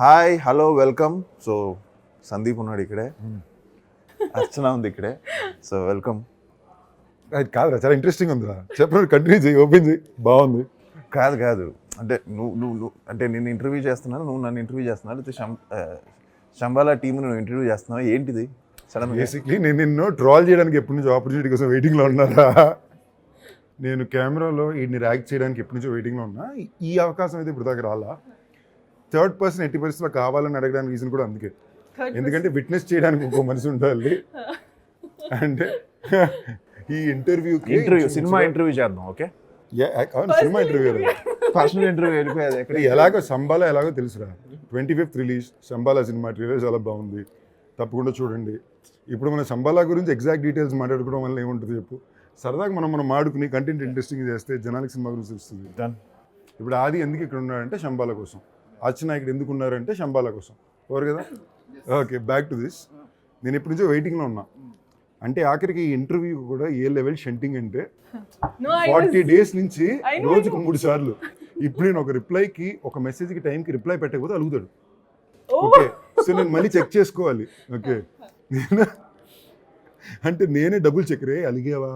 Hi hello welcome. So Sandeep ఉన్నాడు ఇక్కడే, అర్చన ఉంది ఇక్కడే. So welcome. అది కాదురా, చాలా ఇంట్రెస్టింగ్ ఉందిరా. చెప్పండి, కంటిన్యూ చేయి, ఓపెన్ చేయి. బాగుంది. కాదు అంటే నువ్వు అంటే నేను ఇంటర్వ్యూ చేస్తున్నాను, నువ్వు నన్ను ఇంటర్వ్యూ చేస్తున్నాను, అయితే శంబాలా టీంని నువ్వు ఇంటర్వ్యూ చేస్తున్నావు, ఏంటిది సడన్? బేసిక్లీ నేను నిన్ను ట్రాల్ చేయడానికి ఎప్పటి నుంచో ఆపర్చునిటీ కోసం వెయిటింగ్లో ఉన్నారా. నేను కెమెరాలో వీడిని ర్యాక్ చేయడానికి ఎప్పటి నుంచో వెయిటింగ్లో ఉన్నా. ఈ అవకాశం అయితే ఇప్పుడు దాకా రాలా. థర్డ్ పర్సన్ ఎట్టి పరిస్థితుల్లో కావాలని అడగడానికి రీజన్ కూడా అందుకే. ఎందుకంటే విట్నెస్ చేయడానికి ఇంకో మనిషి ఉండాలి. అంటే ఈ ఇంటర్వ్యూ సినిమా ఇంటర్వ్యూ చేద్దాం. Okay, cinema interview personal interview వెళ్ళిపోయేది ఎక్కడ? ఎలాగో సంబాలా ఎలాగో తెలుసురా. 25th release Shambhala cinema. Trailer చాలా బాగుంది, తప్పకుండా చూడండి. ఇప్పుడు మన సంబాలా గురించి ఎగ్జాక్ట్ డీటెయిల్స్ మాట్లాడుకోవడం వల్ల ఏముంటుంది చెప్పు. సరదాగా మనం మాడుకుని కంటెంట్ ఇంట్రెస్టింగ్ చేస్తే జనానికి సినిమా గురించి తెలుస్తుంది. ఇప్పుడు ఆది ఎందుకు ఇక్కడ ఉన్నాడంటే శంబాలా కోసం, అర్చన ఇక్కడ ఎందుకు ఉన్నారంటే శంబాలా కోసం. ఓవర్ కదా. Okay, back to this. నేను ఎప్పటి నుంచో వెయిటింగ్లో ఉన్నా. అంటే ఆఖరికి ఈ ఇంటర్వ్యూ కూడా ఏ లెవెల్ షెంటింగ్ అంటే 40 days నుంచి రోజుకు 3 సార్లు. ఇప్పుడు నేను ఒక రిప్లైకి, ఒక మెసేజ్కి టైంకి రిప్లై పెట్టకపోతే అలుగుతాడు. ఓకే, సో నేను మళ్ళీ చెక్ చేసుకోవాలి. ఓకే, అంటే నేనే డబుల్ చెక్ రే, అలిగేవా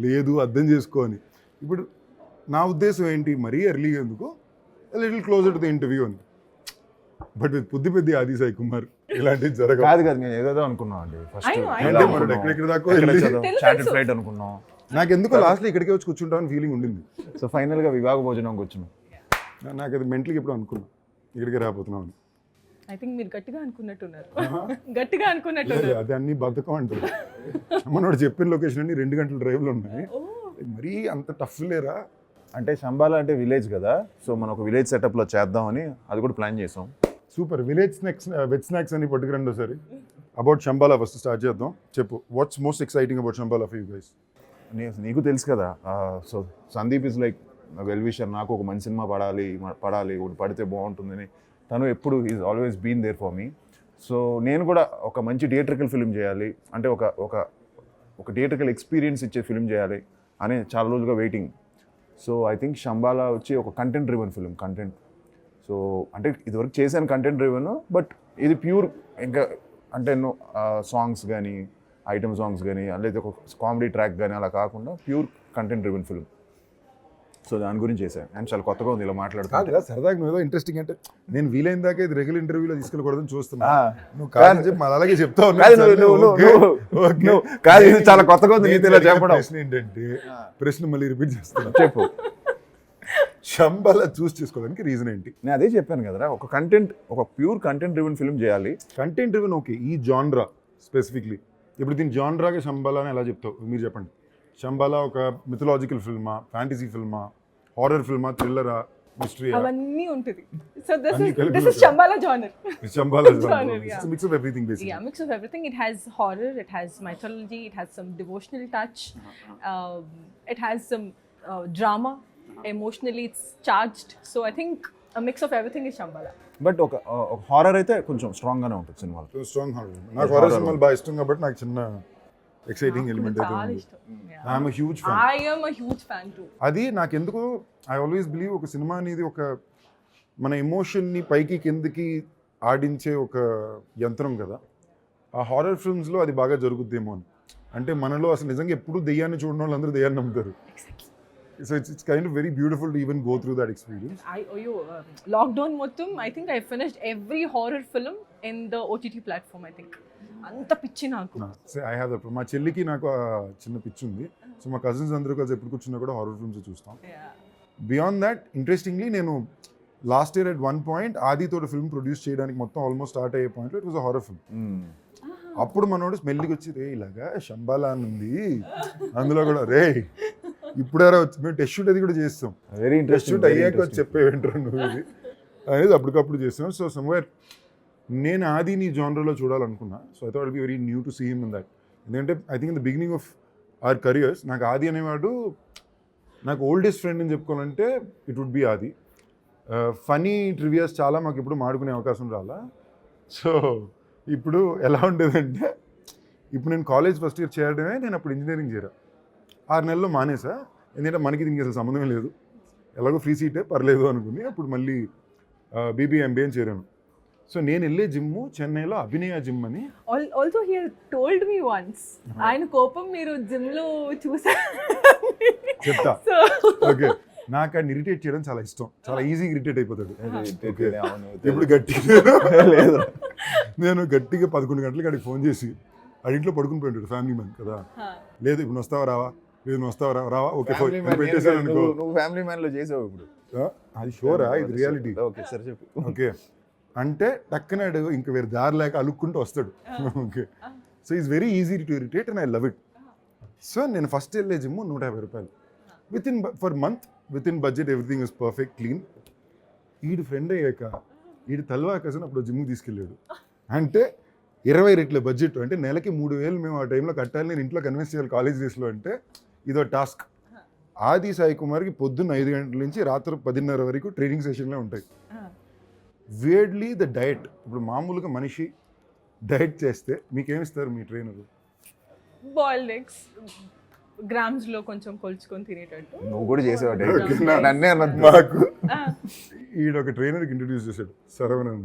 లేదు అర్థం చేసుకో అని. ఇప్పుడు నా ఉద్దేశం ఏంటి, మరీ ఎర్లీగా ఎందుకు, little closer to the interview అని. బట్ విత్ బుద్ధి పెద్ద ఆది సాయి కుమార్ ఇలాంటివి జరగదు. కాదు నేను ఏదేదో అనుకున్నాం అండి. ఫస్ట్ ఎక్కడెక్కడ దాకా ఫ్లైట్ అనుకున్నాం. నాకు ఎందుకో లాస్ట్లో ఇక్కడికే వచ్చి కూర్చుంటామని ఫీలింగ్ ఉండింది. సో ఫైనల్గా వివాహ భోజనంకి వచ్చినాం. నాకు అది మెంటల్గా ఎప్పుడు అనుకున్నాను ఇక్కడికే రాబోతున్నాం అని. ఐ థింక్ మీరు గట్టిగా అనుకున్నట్టున్నారు. గట్టిగా అనుకున్నట్టున్నారు. అది అన్ని బద్ధకం అంటారు. మనోడు చెప్పిన లొకేషన్ అన్ని 2 గంటల డ్రైవ్లో ఉన్నాయి. మరీ అంత టఫ్ లేరా. అంటే శంబాలా అంటే విలేజ్ కదా, సో మనం ఒక విలేజ్ సెటప్లో చేద్దామని అది కూడా ప్లాన్ చేసాం. Super. Village snacks, veg snacks అని పట్టుకురండి ఒకసారి. అబౌట్ శంబాలా ఫస్ట్ స్టార్ట్ చేద్దాం. చెప్పు, what's most exciting about Shambhala for you guys? నీకు తెలుసు కదా. So Sandeep is like well wisher. నాకు ఒక మంచి సినిమా పడాలి ఒకటి పడితే బాగుంటుందని తను ఎప్పుడు is always been there for me. So నేను కూడా ఒక మంచి థియేట్రికల్ ఫిల్మ్ చేయాలి, అంటే ఒక థియేట్రికల్ ఎక్స్పీరియన్స్ ఇచ్చే ఫిల్మ్ చేయాలి అని చాలా రోజులుగా waiting. So I think Shambhala వచ్చి ఒక కంటెంట్ డ్రివెన్ ఫిల్మ్. సో అంటే ఇదివరకు చేశాను కంటెంట్ డ్రివెన్, బట్ ఇది ప్యూర్ ఇంకా అంటే సాంగ్స్ కానీ, ఐటమ్ సాంగ్స్ కానీ, లేదా ఒక కామెడీ ట్రాక్ కానీ అలా కాకుండా pure content driven film. So దాని గురించి చేశాను. అండ్ చాలా కొత్తగా ఉంది ఇలా మాట్లాడుతున్నా. సరదాగా నువ్వు ఏదో ఇంట్రెస్టింగ్ అంటే నేను వీలైన దాకా ఇది రెగ్యులర్ ఇంటర్వ్యూలో తీసుకెళ్ళకూడదని చూస్తున్నా. నువ్వు కాదని చెప్పి మళ్ళీ అలాగే చెప్తావు. చాలా కొత్తగా ఉంది చెప్పడం. ప్రశ్న ఏంటంటే, ప్రశ్న మళ్ళీ రిపీట్ చేస్తున్నా. చెప్పు. శంబాలా చూస్ చేసుకోవడానికి రీజన్ ఏంటి? నేను అదే చెప్పాను కదరా, ఒక ప్యూర్ కంటెంట్ డ్రివెన్ ఫిల్మ్ చేయాలి. కంటెంట్ డ్రివెన్ ఓకే, ఈ జాన్రా స్పెసిఫిక్లీ. ఇప్పుడు దీని జాన్రాగా శంబాలా అని ఎలా చెప్తావు మీరు చెప్పండి. శంబాలా ఒక మిథలాజికల్ ఫిల్మా, ఫ్యాంటసీ ఫిల్మా, హారర్ ఫిల్మా, థ్రిల్లరా, మిస్టరీ, అవన్నీ ఉంటుంది. So this is Shambhala genre. Shambhala genre, genre. yeah. It's a mix of everything basically. Yeah, mix of everything. It has horror, it has mythology, it has some devotional touch, it has some drama. Emotionally it's charged. So I think a mix of everything is Shambhala. But ఒక horror అయితే కొంచెం strong గానే ఉంటుంది సినిమాలో. Strong horror. నాకు horror సినిమాలు బాగా ఇష్టం కాబట్టి నాకు చిన్న ఎక్సైటింగ్ ఎలిమెంట్ అయితే ఉంది. I'm huge fan. I am a huge fan too. అది నాకెందుకు, ఐ ఆల్వేస్ బిలీవ్ ఒక సినిమా అనేది ఒక మన ఎమోషన్ని పైకి కిందకి ఆడించే ఒక యంత్రం కదా. ఆ హారర్ ఫిల్మ్స్లో అది బాగా జరుగుద్దేమో అని. అంటే మనలో అసలు నిజంగా ఎప్పుడు దెయ్యాన్ని చూడడం వాళ్ళు అందరూ దెయ్యాన్ని నమ్ముతారు. So it's kind of very beautiful to even go through that experience. Lockdown మొత్తం I think I finished every horror film in the OTT platform. I think అంత పిచ్చి నాకు. I have that. మా చెల్లికి నాకు చిన్న పిచ్చి ఉంది. సో మా కజిన్స్ అందరూ కలిసి ఎప్పుడు కూర్చున్నా కూడా హారర్ ఫిల్మ్స్ చూస్తాం. బియాండ్ దాట్ ఇంట్రెస్టింగ్లీ నేను last year at one point ఆదితో ఫిల్మ్ ప్రొడ్యూస్ చేయడానికి మొత్తం ఆల్మోస్ట్ స్టార్ట్ అయ్యే పాయింట్లో it was a horror film. అప్పుడు మనోడు స్మెల్లికి వచ్చి రే ఇలాగా శంబాలా అని ఉంది అందులో కూడా రే ఇప్పుడారా వచ్చి మేము టెస్ట్ షూట్ అది కూడా చేస్తాం. వెరీ టెస్ట్ షూట్ అయ్యాక వచ్చి చెప్పేవింటారు నువ్వు ఇది అనేది అప్పటికప్పుడు చేస్తాం. సో సమ్వేర్ నేను ఆదిని జానర్లో చూడాలనుకున్నా. So I thought be very new to see him in that. ఎందుకంటే I think in the beginning of our careers నాకు ఆది అనేవాడు నాకు ఓల్డెస్ట్ ఫ్రెండ్ అని చెప్పుకోవాలంటే it would be Adi. Funny trivias చాలా మాకు ఇప్పుడు మాడుకునే అవకాశం రాలా. సో ఇప్పుడు ఎలా ఉండేదంటే, ఇప్పుడు నేను కాలేజ్ ఫస్ట్ ఇయర్ చేయడమే, నేను అప్పుడు ఇంజనీరింగ్ చేరా 6 నెలల్లో మానేసా. ఎందుకంటే మనకి దీనికి అసలు సంబంధమే లేదు, ఎలాగో ఫ్రీ సీటే పర్లేదు అనుకుని అప్పుడు మళ్ళీ బీబీఎంబీఏ అని చేరాను. సో నేను వెళ్ళే జిమ్ చెన్నైలో అభినయ జిమ్ అని. Also, he had told me once. ఆయన కోపం మీరు జిమ్ లో చూసారు. చెప్తా. So, ఓకే, నాకు ఆయన ఇరిటేట్ చేయడం చాలా ఇష్టం, చాలా ఈజీగా ఇరిటేట్ అయిపోతాడు. అవును, ఇప్పుడు గట్టిగా లేదు నేను గట్టిగా 11 గంటలకి అడిగి ఫోన్ చేసి ఇంట్లో పడుకుని పోయింటాడు, ఫ్యామిలీ మ్యాన్ కదా. లేదు ఇప్పుడు వస్తావా రావా, లేదు నువ్వు వస్తావా రావా, ఓకే Family man పెట్టేసాను అనుకో. నువ్వు ఫ్యామిలీ మ్యాన్ లో చేసావు ఇప్పుడు. అది షోరా, ఇది రియాలిటీ. ఓకే సరే చెప్పు. ఓకే అంటే టక్కనాడు ఇంక వేరే దారి లేక అలుక్కుంటూ వస్తాడు. Okay, so is very easy to irritate and I love it. So నేను ఫస్ట్ వెళ్ళే జిమ్ 150 రూపాయలు for month, with in budget, everything is perfect clean. ఈడు ఫ్రెండ్ అయ్యాక ఈడు తల్వాకసన్ అప్పుడు జిమ్కి తీసుకెళ్ళాడు. అంటే 20 రెట్ల బడ్జెట్, అంటే నెలకి 3,000 మేము ఆ టైంలో కట్టాలి. నేను ఇంట్లో కన్విన్స్ చేయాలి కాలేజ్ డేస్లో, అంటే ఇదో టాస్క్. ఆది సాయి కుమార్కి పొద్దున్న 5 గంటల నుంచి రాత్రి 10:30 వరకు ట్రైనింగ్ సెషన్లే ఉంటాయి. వేర్డ్లీ ద డయట్, ఇప్పుడు మామూలుగా మనిషి డయట్ చేస్తే మీకేమిస్తారు మీ ట్రైనరు? బాయిల్డ్ ఎగ్స్ గ్రామ్స్ లో కొంచెం కొలుచుకొని తినేటట్టు. నువ్వు కూడా చేసేవాడు నన్నే అన్నది. మాకు ఈడొక ట్రైనర్కి ఇంట్రడ్యూస్ చేశాడు, శరవణన్.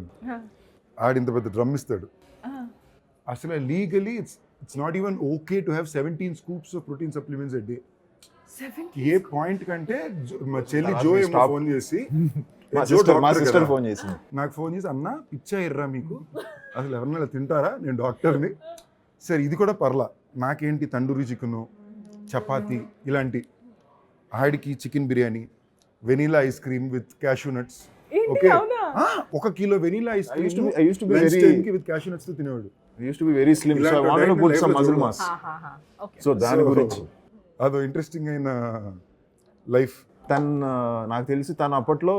ఆడింత పెద్ద డ్రమ్ ఇస్తాడు. అసలు legally it's not even okay to have 17 scoops of protein supplements a day. A point కంటే మా చెల్లి జో ఏమో ఫోన్ చేసి, మా సిస్టర్ ఫోన్ చేసింది నాకు ఫోన్ చేసి, అన్న పిచ్చా ఎర్రా మీకు, అసలు ఎవరన్నా తింటారా, నేను డాక్టర్ని. సరే ఇది కూడా పర్లా, నాకేంటి తండూరి చికెను, చపాతి ఇలాంటి. ఆడికి chicken biryani, vanilla ice cream with cashew nuts. Okay, 1 kilo vanilla ice cream with cashew nuts తో తినేవాడు. used to be very slim, so I wanted to put some muscle mass. Okay. So దాని గురించి అదో interesting అయిన life. నాకు తెలిసి తను అప్పట్లో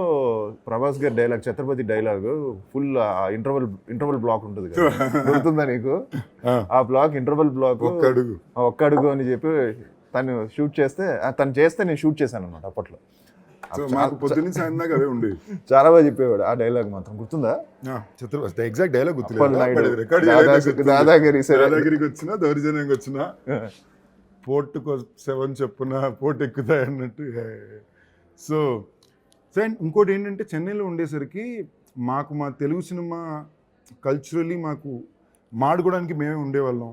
ప్రభాస్ గారి dialogue, Chatrapathi dialogue full interval block ఉంటుంది కదా, గుర్తుందా నీకు? ఆ బ్లాక్ ఇంటర్వల్ బ్లాక్ ఒక్క అడుగు అని చెప్పి తను షూట్ చేస్తే, తను చేస్తే నేను షూట్ చేశాను అన్నమాట అప్పట్లో. పొద్దున్న సాయంత్రం దాకా అవే ఉండేవి. చాలా బాగా చెప్పేవాడు. ఆ డైలాగ్ మాత్రం గుర్తుందా? ఎగ్జాక్ట్ డైలాగ్ దాదాగిరికి వచ్చినా దౌర్జన్యంగా వచ్చినా పోర్టుకు 7 చెప్పున పోర్ట్ ఎక్కుతాయి అన్నట్టు. సో అండ్ ఇంకోటి ఏంటంటే, చెన్నైలో ఉండేసరికి మాకు మా తెలుగు సినిమా కల్చరలీ మాకు మాడుకోవడానికి మేమే ఉండేవాళ్ళం.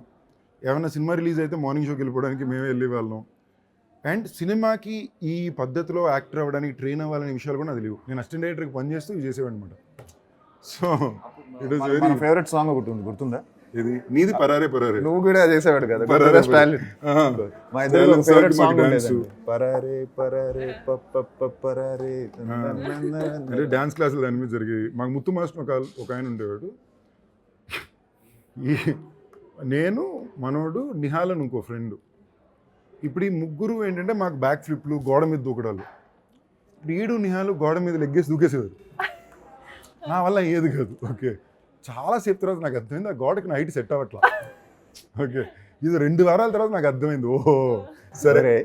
ఏమైనా సినిమా రిలీజ్ అయితే మార్నింగ్ షోకి వెళ్ళిపోవడానికి మేమే వెళ్ళేవాళ్ళం. అండ్ సినిమాకి ఈ పద్ధతిలో యాక్టర్ అవ్వడానికి ట్రైన్ అవ్వాలనే విషయాలు కూడా నాకు తెలియదు. నేను అసిస్టెంట్ డైరెక్టర్కి పనిచేస్తూ ఇవి చేసేవాడు అనమాట. So it was very favourite song ఒకటి ఉంది, గుర్తుందా? ఇది నీది పరారే పరారే. నువ్వు కూడా చేసేవాడు కదా, మా ఇద్దరు ఫేవరెట్ సాంగ్ పరారే పరారే పరారే. అంటే డాన్స్ క్లాసులు దాని మీద జరిగాయి. మాకు ముత్తు మాస్టర్ ఒక ఆయన ఉండేవాడు. నేను, మనోడు, నిహాల్ అని ఇంకో ఫ్రెండ్. ఇప్పుడు ఈ ముగ్గురు ఏంటంటే మాకు బ్యాక్ ఫ్లిప్లు, గోడ మీద దూకడాలు. ఇప్పుడు ఈడు నిహాలు గోడ మీద లెగ్గేసి దూకేసేవారు. నా వల్ల ఏది కాదు. ఓకే, చాలాసేపు తర్వాత నాకు అర్థమైంది ఆ గోడకి నా హైట్ సెట్ అవ్వట్లా. ఓకే, ఇది 2 వారాల తర్వాత నాకు అర్థమైంది, ఓహో సరే.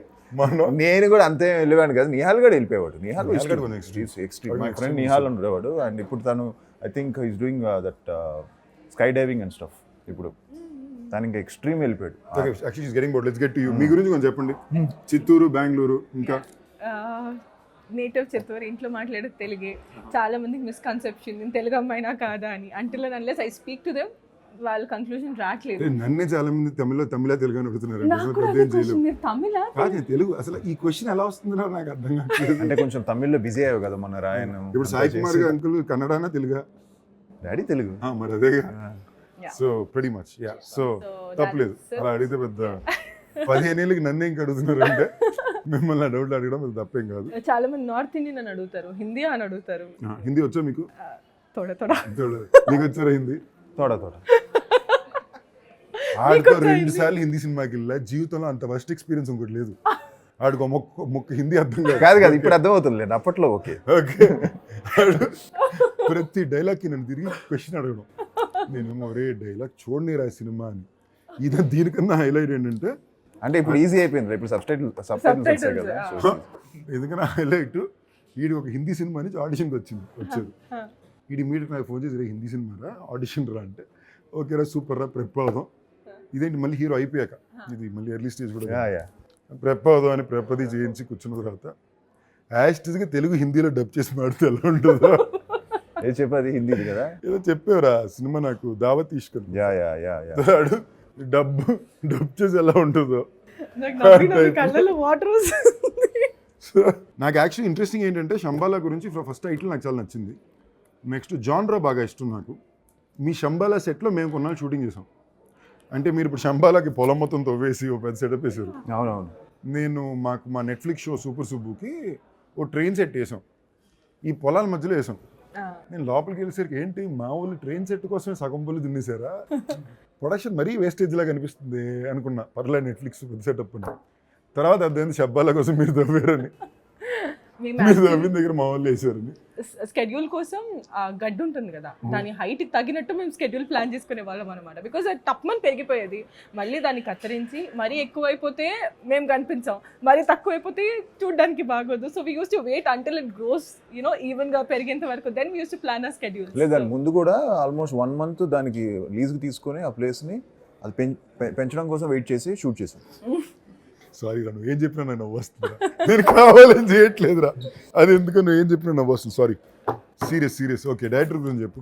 నేను కూడా అంతే వెళ్ళేవాడు కదా, నిహాల్ కూడా వెళ్ళిపోయాడు. Nihal extreme. My friend Nihal ఉండేవాడు. అండ్ ఇప్పుడు తను I think is doing that sky diving and stuff. ఇప్పుడు తను ఇంకా ఎక్స్ట్రీమ్ వెళ్ళిపోయాడు. మీ గురించి కొంచెం చెప్పండి. చిత్తూరు, బెంగళూరు, ఇంకా నేటివ్ చిత్తూరు, ఇంట్లో మాట్లాడేది తెలుగే. చాలా మందికి మిస్కన్సెప్షన్, నేను తెలుగు అమ్మాయినా కాదా అని. Until and unless I speak to them వాళ్ళ కంక్లూజన్ రావట్లేదు. నన్నే చాలా మంది తమిళ తెలుగు అని అడుగుతున్నారు. తెలుగు అసలు ఈ క్వశ్చన్ ఎలా వస్తుందో నాకు అర్థం కాదు. అంటే కొంచెం తమిళ్లో బిజీ అయ్యావు కదా మొన్న రాయను. ఇప్పుడు సాయి కుమార్ గారు అంకుల్ కన్నడనా తెలుగా? డాడీ తెలుగు. మరి అదే. So pretty much yeah. So తప్పలేదు అలా అడిగితే. పెద్ద 15 ఏళ్ళకి నన్నే ఇంక అడుగుతున్నారు అంటే మిమ్మల్ని డౌట్లు అడగడం పెద్ద తప్పేం కాదు. చాలా మంది నార్త్ ఇండియన్ అని అడుగుతారు, హిందీ అని అడుగుతారు. హిందీ వచ్చా మీకు? మీకు వచ్చారా హిందీ? తోడా ఆడితో 2 సార్లు హిందీ సినిమాకి వెళ్ళా. జీవితంలో అంత ఫస్ట్ ఎక్స్పీరియన్స్ ఇంకోటి లేదు. ఆడికి మొక్క హిందీ అర్థం కాదు. ఇప్పుడు అర్థం అవుతుంది అప్పట్లో. ఓకే ఓకే, ప్రతి డైలాగ్కి నన్ను తిరిగి క్వశ్చన్ అడగడం. నేనేమో ఒరే డైలాగ్ చూడని రా సినిమా అని. ఇది దీనికన్నా హైలైట్ ఏంటంటే, అంటే ఇప్పుడు ఈజీ అయిపోయింది. ఇప్పుడు సబ్టైటిల్స్ కదా. ఎందుకన్నా హైలైట్, వీడి ఒక హిందీ సినిమా నుంచి ఆడిషన్కి వచ్చాడు. వీడి ఇమీడియట్ నాకు ఫోన్ చేసి, హిందీ సినిమా రా, ఆడిషన్ రా అంటే, ఓకే రా, సూపర్ రా, ప్రెప్ అవుదాం. ఇదేంటి మళ్ళీ హీరో అయిపోయాక, ఇది మళ్ళీ ఎర్లీ స్టేజ్ కూడా ప్రెప్ అవుదాం అని ప్రెప్పది చేయించి కూర్చున్న తర్వాత యాస్టిస్గా తెలుగు హిందీలో డబ్ చేసి మాడితే ఎలా ఉంటుందో. ఏ చెప్పది హిందీది కదా. ఏదో చెప్పేవరా సినిమా నాకు దావత్ తీసుకుంది యా యా యా యా. వాడు డబ్బు చేసి ఎలా ఉంటుందో. నాకు నవ్వి కళ్ళలో వాటర్ సో నాకు యాక్చువల్లీ ఇంట్రెస్టింగ్ ఏంటంటే శంబాలా గురించి ఫస్ట్ టైటిల్ నాకు చాలా నచ్చింది. నెక్స్ట్ జాన్రా బాగా ఇష్టం నాకు. మీ శంబాలా సెట్లో మేము కొన్నాళ్ళు షూటింగ్ చేసాం. అంటే మీరు ఇప్పుడు శంబాలాకి పొలం మొత్తం తవ్వేసి ఒక పెద్ద సెటప్ వేసారు. అవునవును. నేను మా నెట్ఫ్లిక్స్ షో సూపర్ సుబ్బుకి ఓ ట్రైన్ సెట్ వేసాం, ఈ పొలాల మధ్యలో వేసాం. నేను లోపలికి వెళ్ళేసరికి ఏంటి మా ఊళ్ళు ట్రైన్ సెట్ కోసమే సగం పొలి దున్నేసారా, ప్రొడక్షన్ మరీ వేస్టేజ్ లాగా అనిపిస్తుంది అనుకున్నా. పర్లేదు నెట్ఫ్లిక్స్ పెద్ద సెటప్ అని. తర్వాత అదేంటి శబ్బాల కోసం మీరు తవ్వారని, మీరు తవ్విన దగ్గర మా వాళ్ళు వేసారని. స్కెడ్యూల్ కోసం గడ్డి ఉంటుంది కదా, దాని హైట్ తగినట్టు మేము స్కెడ్యూల్ ప్లాన్ చేసుకునే వాళ్ళం అనమాట. బికాజ్ అది టప్మని పెరిగిపోయేది, మళ్ళీ దాన్ని కత్తిరించి మరీ ఎక్కువైపోతే మేము కనిపించాం, మరీ తక్కువైపోతే చూడడానికి బాగోదు. So we use to wait until it grows even గా పెరిగేంత వరకు. Then we use to plan our schedule. లేదు దాని ముందు కూడా ఆల్మోస్ట్ 1 month దానికి లీజ్కి తీసుకొని ఆ ప్లేస్ని అది పెంచడం కోసం వెయిట్ చేసి షూట్ చేసాం. సారీ రా, నువ్వు ఏం చెప్పినా నాకు నవ్వు వస్తుందిరా. నేను కావాలని చేయట్లేదురా, అది ఎందుకు నువ్వు ఏం చెప్పినా నవ్వు వస్తుంది. సారీ. సీరియస్. ఓకే, డైరెక్టర్ గురించి చెప్పు.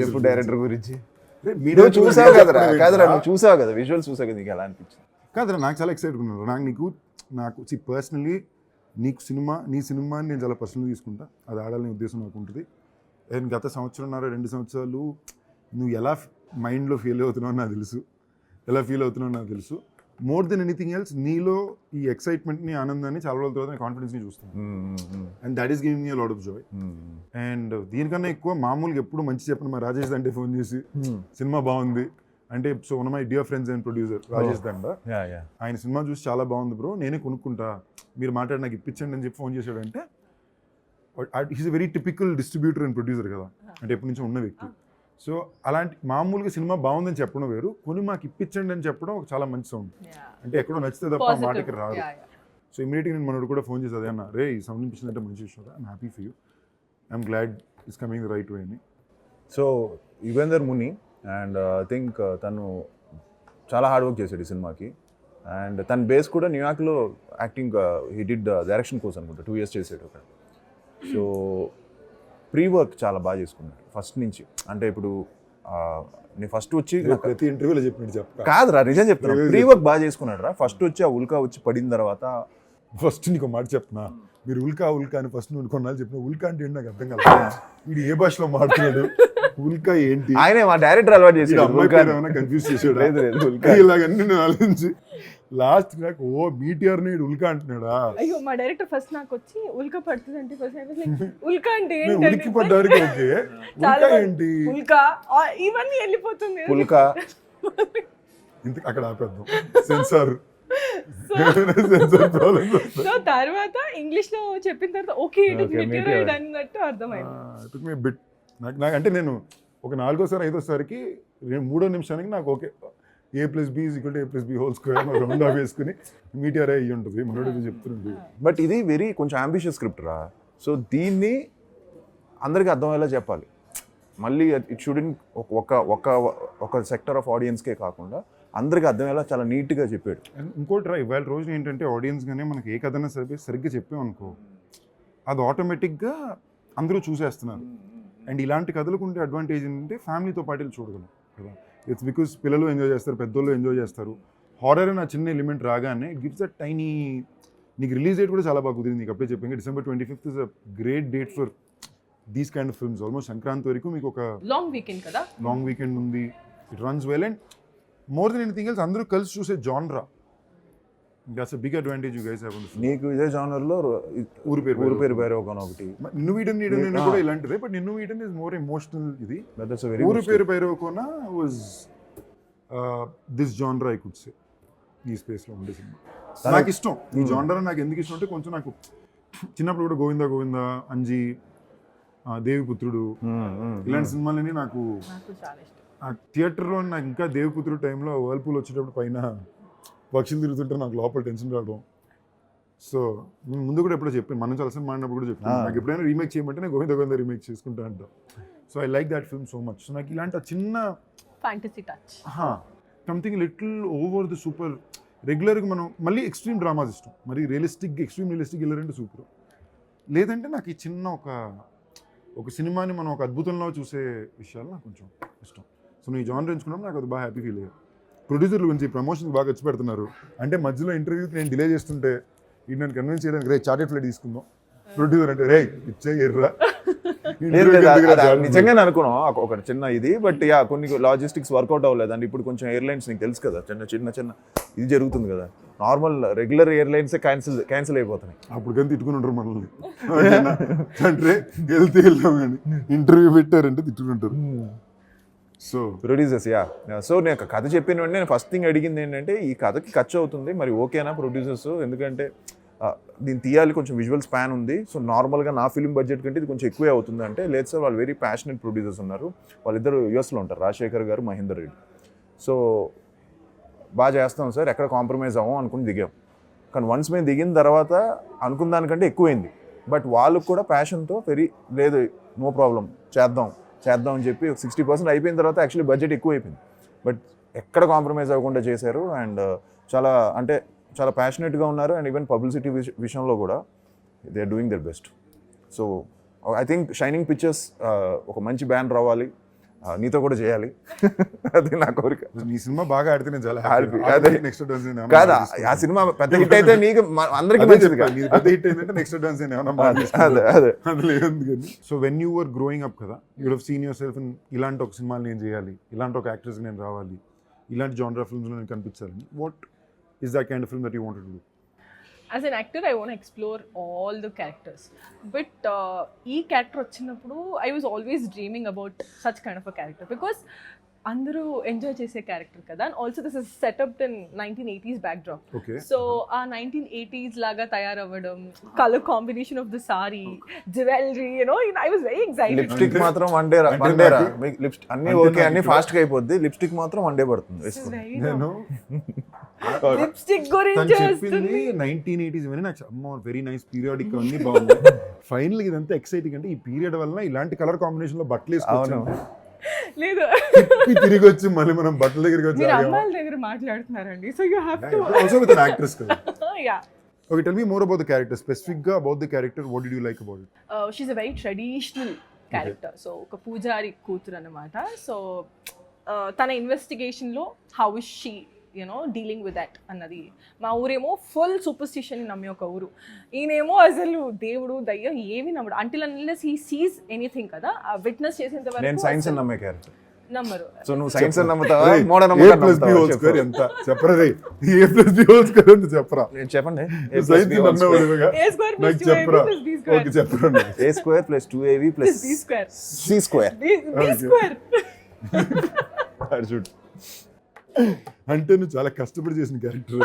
చెప్పు డైరెక్టర్ గురించి. మీరు చూసావు కదరా, కాదురా నువ్వు చూసావు కదా, విజువల్స్ చూసావు కదా, నీకు ఎలా అనిపించింది? కాదురా, నాకు చాలా ఎక్సైట్గా ఉన్నాను. నాకు పర్సనలీ నీ సినిమాని నేను చాలా పర్సనల్ తీసుకుంటా. అది ఆడాలనే ఉద్దేశం నాకు ఉంటుంది. అండ్ గత 2 సంవత్సరాలు నువ్వు ఎలా మైండ్లో ఫీల్ అవుతున్నావు నాకు తెలుసు. మోర్ దెన్ ఎనీథింగ్ ఎల్స్ నీలో ఈ ఎక్సైట్మెంట్ని, ఆనందాన్ని, చాలా రోజుల తర్వాత కాన్ఫిడెన్స్ని చూస్తాను. And that is giving me a lot of Joy. And దీనికన్నా ఎక్కువ మామూలుగా ఎప్పుడు మంచి చెప్పిన మా రాజేష్ దండే ఫోన్ చేసి సినిమా బాగుంది అంటే, so one my dear friends and producer Rajesh దండ, ఆయన సినిమా చూసి చాలా బాగుంది బ్రో, నేనే కొనుక్కుంటా, మీరు మాట్లాడి నాకు ఇప్పించండి అని చెప్పి ఫోన్ చేశాడంటే, he's a very typical distributor and producer కదా, అంటే ఎప్పటి నుంచో ఉన్న వ్యక్తి. సో అలాంటి మామూలుగా సినిమా బాగుందని చెప్పడం వేరు, కొని మాకు ఇప్పించండి అని చెప్పడం ఒక చాలా మంచి సౌండ్. అంటే ఎక్కడో నచ్చితే తప్ప ఆ మాటకి రాదు. సో ఇమీడియట్గా నేను మనోడు కూడా ఫోన్ చేసేది, అన్న రే ఈ సౌండ్ ఇప్పించిందంటే మంచి విషయం, I'm happy for you, I'm glad it's coming the right way అని. So Yugender Muni and I think తను చాలా హార్డ్ వర్క్ చేశాడు ఈ సినిమాకి. అండ్ తన బేస్ కూడా న్యూయార్క్లో acting he did direction course అనుకుంటా, 2 years చేసాడు అక్కడ. సో ప్రీ వర్క్ చాలా బాగా చేసుకున్నాడు ఫస్ట్ నుంచి. అంటే ఇప్పుడు నేను ఫస్ట్ వచ్చి ప్రతి ఇంటర్వ్యూలో చెప్పినట్టు చెప్ప కాదురా, నిజం చెప్తాను, ప్రీ వర్క్ బాగా చేసుకున్నాడు రా. ఫస్ట్ వచ్చి ఆ ఉల్కా వచ్చి పడిన తర్వాత, ఫస్ట్ నీకు మాట చెప్తున్నా, మీరు ఉల్కా అని ఫస్ట్ నువ్వు కొన్నాళ్ళు చెప్పిన, ఉల్కా అంటే ఏంటి నాకు అర్థం కాదు. వీడు ఏ భాషలో మాట్లాడు, ఉల్కా ఏంటి, ఆయనే మా డైరెక్టర్ అలవాటు చేసాడు, కన్ఫ్యూజ్ చేసాడు. ఇలాగన్నీ నేను ఆలోచించి లాస్ట్ నాకు మీటిఆర్ ని ఉల్కా అంటున్నాడా. అయ్యో మా డైరెక్టర్ ఫస్ట్ నాకు వచ్చి ఉల్కా పడుతుంది అంటే ఉల్కా అంటే ఉలికి పడ్డానికి ఓకే, ఉల్కా ఏంటి, ఉల్కా ఇవన్నీ వెళ్ళిపోతుంది ఉల్కా ఇంతకు అక్కడ ఆపేద్దాం. సెన్సార్ సో తర్వాత ఇంగ్లీష్ లో చెప్పిన తర్వాత ఓకే అన్నట్టు అర్థమైంది. బిట్ నాకు అంటే నేను ఒక 4వ 5వ 3వ నిమిషానికి నాకు okay, A+B = A+B² round of వేసుకుని మీటిఆర్ అయ్యి ఉంటుంది మనోడు చెప్తున్నాడు. బట్ ఇది వెరీ కొంచెం అంబిషియస్ స్క్రిప్ట్ రా. సో దీన్ని అందరికీ అర్థమయ్యేలా చెప్పాలి. మళ్ళీ ఇట్ షుడెంట్ ఒక సెక్టర్ ఆఫ్ ఆడియన్స్కే కాకుండా అందరికీ అర్థమయ్యేలా చాలా నీట్గా చెప్పాడు. ఇంకోటి రా, ఇవాళ రోజు ఏంటంటే ఆడియన్స్గానే మనకి ఏ కథనా సరిగ్గా చెప్పామనుకో, అది ఆటోమేటిక్గా అందరూ చూసేస్తున్నారు. అండ్ ఇలాంటి కథలకు ఉండే అడ్వాంటేజ్ ఏంటంటే ఫ్యామిలీతో పాటు చూడగలం కదా. ఇట్స్ బికాస్ పిల్లలు ఎంజాయ్ చేస్తారు, పెద్దోళ్ళు ఎంజాయ్ చేస్తారు. హారర్ అని ఆ చిన్న ఎలిమెంట్ రాగానే గివ్స్ అ టైనీ, నీకు రిలీజ్ డేట్ కూడా చాలా బాగా కుదిరింది. నీకు అప్పుడే చెప్పాను, December 25th is a great date for these kind of films. Almost Sankranti వరకు మీకు ఒక లాంగ్ వీకెండ్ ఉంది. It runs well and more than anything else అందరూ కలిసి చూసే genre. That's a big advantage you guys have on this. నీకు ఇదే జానర్లో ఊరు పేరు వేరే ఒకటి నిన్ను వీడన్ కూడా ఇలాంటిదే, బట్ నిన్ను వీడన్ ఇస్ మోర్ ఎమోషనల్. ఇది ఊరు పేరు Bhairavakona was this genre I could say. ఈ స్పేస్లో ఉండే సినిమా నాకు ఇష్టం. ఈ జానర్ నాకు ఎందుకు ఇష్టం అంటే, కొంచెం నాకు చిన్నప్పుడు కూడా గోవిందా, అంజీ, దేవిపుత్రుడు ఇలాంటి సినిమాలని నాకు థియేటర్లో, నాకు ఇంకా దేవిపుత్రుడు టైంలో వర్ల్పూల్ వచ్చేటప్పుడు పైన పక్షులు తిరుగుతుంటే నాకు లోపల టెన్షన్ రావడం. సో నేను ముందు కూడా ఎప్పుడో చెప్పాను, మనం చాలా సినిమా మాడినప్పుడు కూడా చెప్పాను, నాకు ఎప్పుడైనా రీమేక్ చేయమంటే నేను గోవిందా రీమేక్ చేసుకుంటా అంట. So I like that film so much. So నాకు ఇలాంటి చిన్న fantasy touch, something little over the super. రెగ్యులర్గా మనం మళ్ళీ ఎక్స్ట్రీమ్ డ్రామాస్ ఇష్టం, మరి ఎక్స్ట్రీమ్ రియలిస్టిక్ వెళ్ళారంటే సూపర్. లేదంటే నాకు ఈ చిన్న ఒక ఒక సినిమాని మనం ఒక అద్భుతంలో చూసే విషయాలు నాకు కొంచెం ఇష్టం. సో నువ్వు ఈ జానర్ ఎంచుకున్నప్పుడు నాకు అది బాగా హ్యాపీ ఫీల్ అయ్యాను. ప్రొడ్యూసర్ల గురించి ప్రమోషన్స్ బాగా ఖర్చు పెడుతున్నారు అంటే మధ్యలో ఇంటర్వ్యూకి నేను డిలే చేస్తుంటే ఇది నేను కన్విన్స్ చేయడానికి రే చార్టెడ్ ఫ్లైట్ తీసుకుందాం. ప్రొడ్యూసర్ అంటే రే ఇచ్చే ఎర్రా లేదు నిజంగానే అనుకున్నాం ఒక చిన్న ఇది, బట్ యా కొన్ని లాజిస్టిక్స్ వర్కౌట్ అవ్వలేదు. అండ్ ఇప్పుడు కొంచెం ఎయిర్లైన్స్ నీకు తెలుసు కదా, చిన్న ఇది జరుగుతుంది కదా, నార్మల్ రెగ్యులర్ ఎయిర్లైన్సే క్యాన్సిల్ అయిపోతున్నాయి. అప్పుడు కానీ తిట్టుకుని ఉంటారు మనల్ని అంటే వెళ్తే వెళ్దాం కానీ ఇంటర్వ్యూ పెట్టారంటే తిట్టుకుంటారు. సో ప్రొడ్యూసర్స్ సో నేను కథ చెప్పిన వెంటనే నేను ఫస్ట్ థింగ్ అడిగింది ఏంటంటే ఈ కథకి ఖర్చు అవుతుంది మరి ఓకేనా ప్రొడ్యూసర్స్, ఎందుకంటే దీన్ని తీయాలి కొంచెం విజువల్ స్పాన్ ఉంది, సో నార్మల్గా నా ఫిల్మ్ బడ్జెట్ కంటే ఇది కొంచెం ఎక్కువే అవుతుంది అంటే లేదు సార్ వాళ్ళు వెరీ ప్యాషనెట్ ప్రొడ్యూసర్స్ ఉన్నారు, వాళ్ళిద్దరు యూఎస్లో ఉంటారు, రాజశేఖర్ గారు మహేందర్ రెడ్డి, సో బాగా చేస్తాం సార్ ఎక్కడ కాంప్రమైజ్ అవ్వం అనుకుని దిగాం. కానీ వన్స్ మేము దిగిన తర్వాత అనుకున్న దానికంటే ఎక్కువైంది, బట్ వాళ్ళకు కూడా ప్యాషన్తో లేదు నో ప్రాబ్లం చేద్దాం అని చెప్పి 60% అయిపోయిన తర్వాత యాక్చువల్లీ బడ్జెట్ ఎక్కువ అయిపోయింది, బట్ ఎక్కడ కాంప్రమైజ్ అవ్వకుండా చేశారు. అండ్ చాలా ప్యాషనెట్గా ఉన్నారు. అండ్ ఈవెన్ పబ్లిసిటీ విషయంలో కూడా they are doing their best. So I think shining pictures ఒక మంచి బ్యాన్ రావాలి, నీతో కూడా చేయాలి అది నా కోరిక. నీ సినిమా బాగా ఆడితే నేను చాలా హ్యాపీ. నెక్స్ట్ డాన్స్ కాదా ఆ సినిమా పెద్ద హిట్ అయితే నీకు అందరికీ మంచిది కాదు. పెద్ద హిట్ అయిందంటే నెక్స్ట్ డాన్స్ అదే so when you were growing up కదా, you would have seen yourself ఇలాంటి ఒక సినిమాలు నేను చేయాలి, ఇలాంటి ఒక యాక్టర్స్ నేను రావాలి, ఇలాంటి జానర్ ఫిల్మ్స్లో నేను కనిపించాలని. What is that kind of film that you wanted to do? As an actor, I want to explore all the characters. But ee character vachinappudu, I was always dreaming about such kind of a character because అందరూ enjoy చేసే character కదా. And also this is setupped in 1980s backdrop. So uh 1980s లాగా తయారవ్వడం, colour combination of the sari, jewellery, I was very excited. Lipstick మాత్రం one day lipstick అన్ని okay అన్ని fast గా అయిపోద్ది, లిప్స్టిక్ మాత్రం వన్ డే పడుతుంది. లిప్స్టిక్ గురించి చెప్పింది 1980s అని నాకు అమ్మ వెరీ నైస్ పీరియాడిక్ అన్ని బాగుంది. ఫైనల్ ఇదంతా ఎక్సైటింగ్ అంటే ఈ పీరియడ్ వల్ల ఇలాంటి కలర్ కాంబినేషన్ లో బట్టలు వేసుకోవచ్చు. లేదు తిరిగి వచ్చి మళ్ళీ మనం బట్టల దగ్గరికి వచ్చి అమ్మాయిల దగ్గర మాట్లాడుతున్నారండి. So you have to also with an actress కదా. Yeah. Okay, tell me more about the character. Specific about the character, what did you like about it? She's a very traditional character. So ఒక పూజారి కూతురు అన్నమాట. So తన investigation లో how is she dealing with that అన్నది. మా ఊరేమో full superstition నమ్మే ఒక ఊరు, ఈయనేమో అసలు దేవుడు దయ్యం ఏమి నమ్మడు until unless he sees anything కదా. విట్నెస్ చేసేంత నేను సైన్స్ వరకు నమ్మే క్యారెక్టర్ నమ్మరు. సో నువ్వు సైన్స్ నమ్ముతావా A plus B whole square ఎంత చెప్పరా రే? A plus B whole square ఎంత చెప్పరా? చెప్పండి. సైన్స్ నమ్మేవాడిగా A square plus నాకు 2AB చెప్పరా? plus B square. ఓకే చెప్పరా. A square plus 2AB plus B square. C square. B square. చూడు అంటే నువ్వు చాలా కష్టపడి చేసిన క్యారెక్టర్.